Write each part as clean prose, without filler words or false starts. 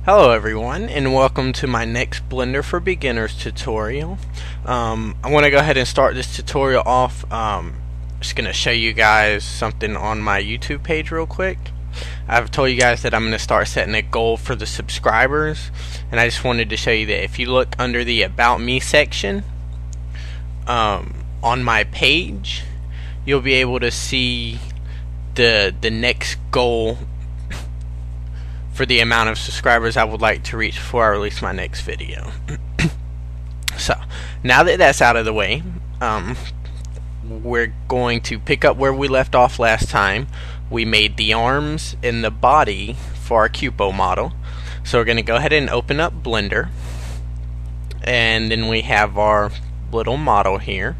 Hello everyone, and welcome to my next Blender for Beginners tutorial. I want to go ahead and start this tutorial off. Just going to show you guys something on my YouTube page real quick. I've told you guys that I'm going to start setting a goal for the subscribers, and I just wanted to show you that if you look under the About Me section on my page, you'll be able to see the next goal for the amount of subscribers I would like to reach before I release my next video. So, now that that's out of the way, we're going to pick up where we left off last time. We made the arms and the body for our Cupo model. So we're going to go ahead and open up Blender. And then we have our little model here.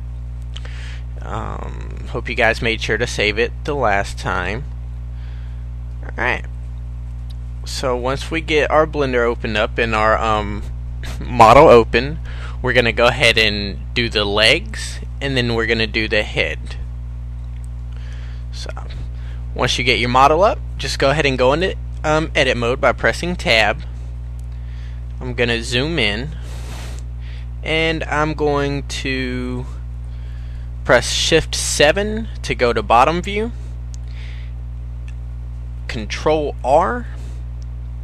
Hope you guys made sure to save it the last time. Alright. So once we get our Blender opened up and our model open, we're going to go ahead and do the legs, and then we're going to do the head. So once you get your model up, just go ahead and go into edit mode by pressing tab. I'm going to zoom in, and I'm going to press shift 7 to go to bottom view, control R,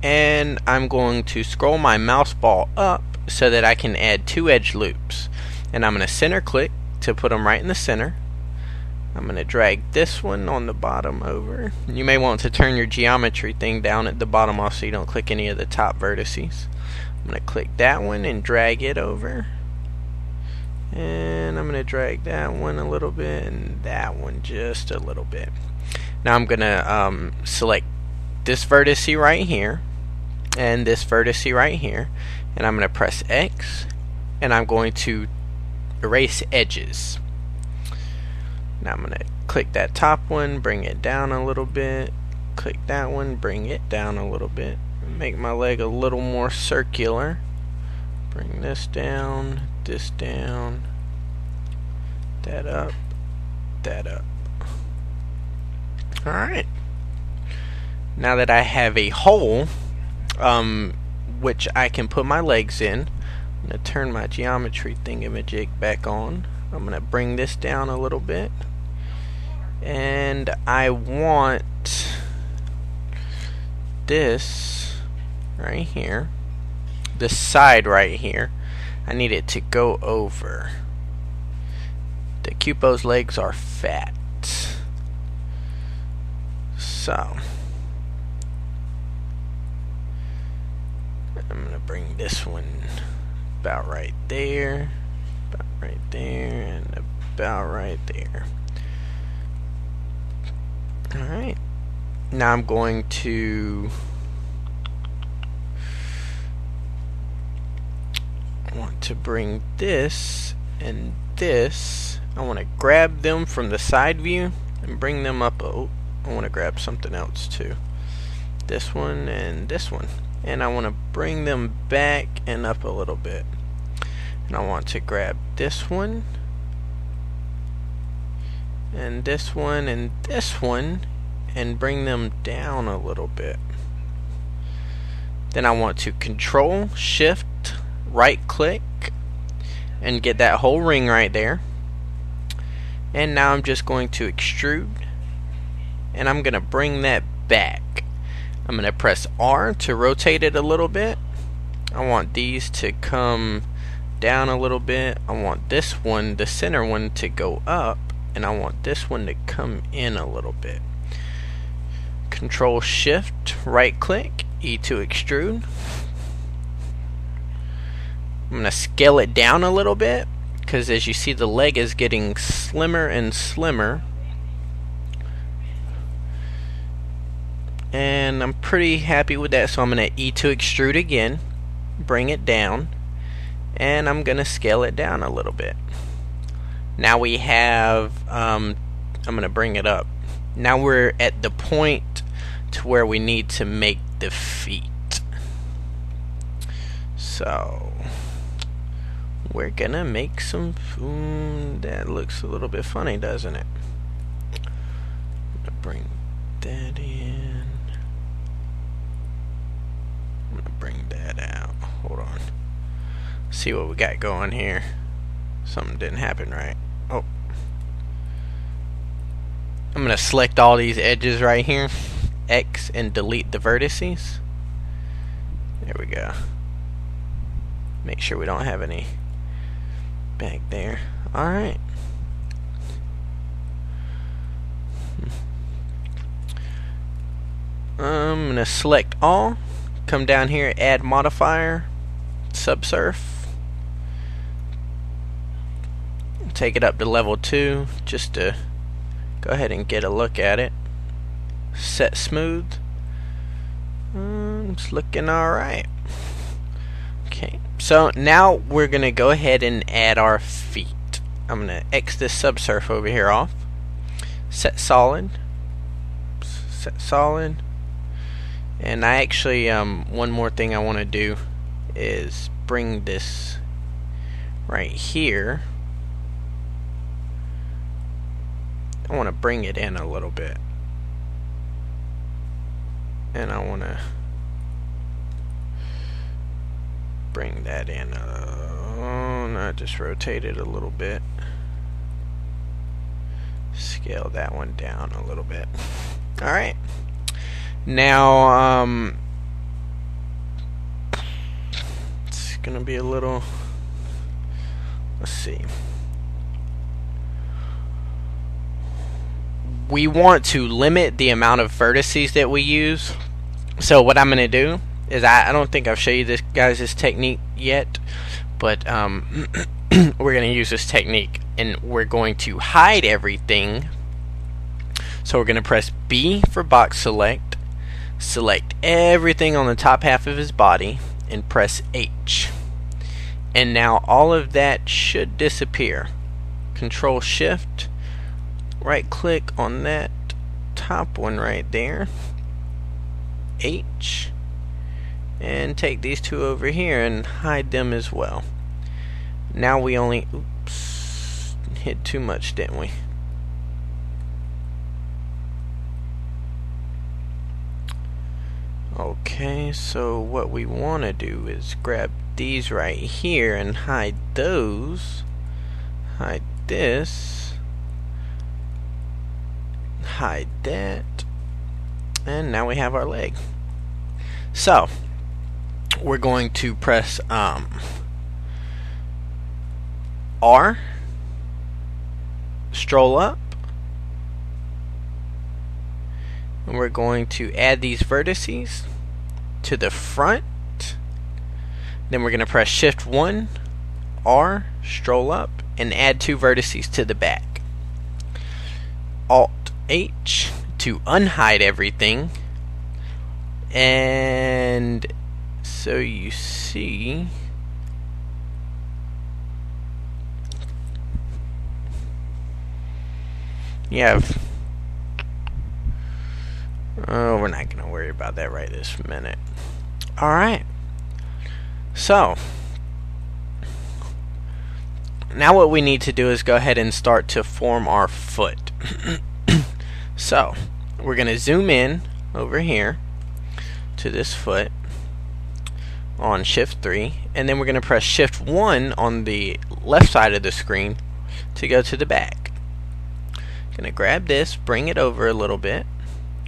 and I'm going to scroll my mouse ball up so that I can add 2 edge loops. And I'm going to center click to put them right in the center. I'm going to drag this one on the bottom over. You may want to turn your geometry thing down at the bottom off so you don't click any of the top vertices. I'm going to click that one and drag it over. And I'm going to drag that one a little bit and that one just a little bit. Now I'm going to select this vertice right here and this vertice right here, and I'm going to press X, and I'm going to erase edges. Now I'm going to click that top one, bring it down a little bit, click that one, bring it down a little bit, make my leg a little more circular, bring this down, that up, that up. Alright. Now that I have a hole which I can put my legs in, I'm going to turn my geometry thingamajig back on. I'm going to bring this down a little bit, and I want this right here, this side right here, I need it to go over. The Cupo's legs are fat, so I'm going to bring this one about right there, and about right there. Alright, now I'm going to bring this and this. I want to grab them from the side view and bring them up. Oh, I want to grab something else too. This one and this one. And I want to bring them back and up a little bit. And I want to grab this one and this one and this one and bring them down a little bit. Then I want to control shift right click and get that whole ring right there. And now I'm just going to extrude, and I'm going to bring that back. I'm going to press R to rotate it a little bit. I want these to come down a little bit. I want this one, the center one, to go up, and I want this one to come in a little bit. Control Shift right click, E to extrude. I'm going to scale it down a little bit because as you see, the leg is getting slimmer and slimmer. And I'm pretty happy with that, so I'm going to E to extrude again, bring it down, and I'm going to scale it down a little bit. Now we have, I'm going to bring it up. Now we're at the point to where we need to make the feet. So we're going to make some food. That looks a little bit funny, doesn't it? I'm going to bring that in. bring that out. Hold on. See what we got going here. Something didn't happen right. Oh. I'm going to select all these edges right here. X and delete the vertices. There we go. Make sure we don't have any back there. Alright. I'm going to select all. Come down here, add modifier, subsurf. Take it up to level 2 just to go ahead and get a look at it. Set smooth. It's looking alright. Okay, so now we're going to go ahead and add our feet. I'm going to X this subsurf over here off. Set solid. Set solid. And I actually, one more thing I want to do is bring this right here. I want to bring it in a little bit. And I want to bring that in. No, just rotate it a little bit. Scale that one down a little bit. Alright. Now, it's going to be a little, let's see. We want to limit the amount of vertices that we use. So what I'm going to do is, I don't think I've shown you this guys' technique yet, but we're going to use this technique and we're going to hide everything. So we're going to press B for box select, select everything on the top half of his body, and press H. And now all of that should disappear. Control Shift, right click on that top one right there, H, and take these two over here and hide them as well. Now we only, oops, hit too much, didn't we? Okay, so what we want to do is grab these right here and hide those, hide this, hide that, and now we have our leg. So we're going to press R, stroll up, and we're going to add these vertices to the front. Then we're going to press Shift 1, R, stroll up, and add 2 vertices to the back. Alt H to unhide everything. And so you see, you have, oh, we're not going to worry about that right this minute. Alright, so now what we need to do is go ahead and start to form our foot. So we're going to zoom in over here to this foot on Shift 3, and then we're going to press Shift 1 on the left side of the screen to go to the back. Going to grab this, bring it over a little bit,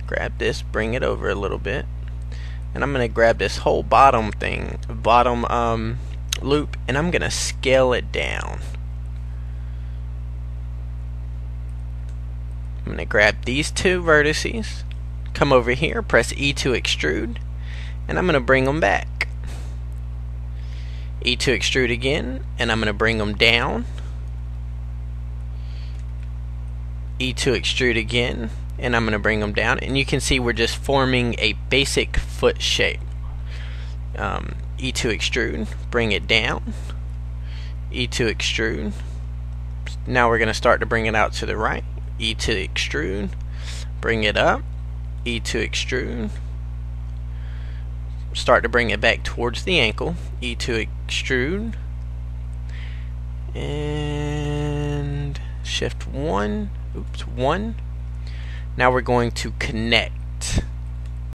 grab this, bring it over a little bit, and I'm going to grab this whole bottom thing, bottom loop, and I'm going to scale it down. I'm going to grab these 2 vertices, come over here, press E to extrude, and I'm going to bring them back. E to extrude again, and I'm going to bring them down. E to extrude again, and I'm going to bring them down, and you can see we're just forming a basic foot shape. E to extrude, bring it down, E to extrude. Now we're going to start to bring it out to the right. E to extrude, bring it up, E to extrude, start to bring it back towards the ankle, E to extrude, and Shift 1, oops, 1. Now we're going to connect.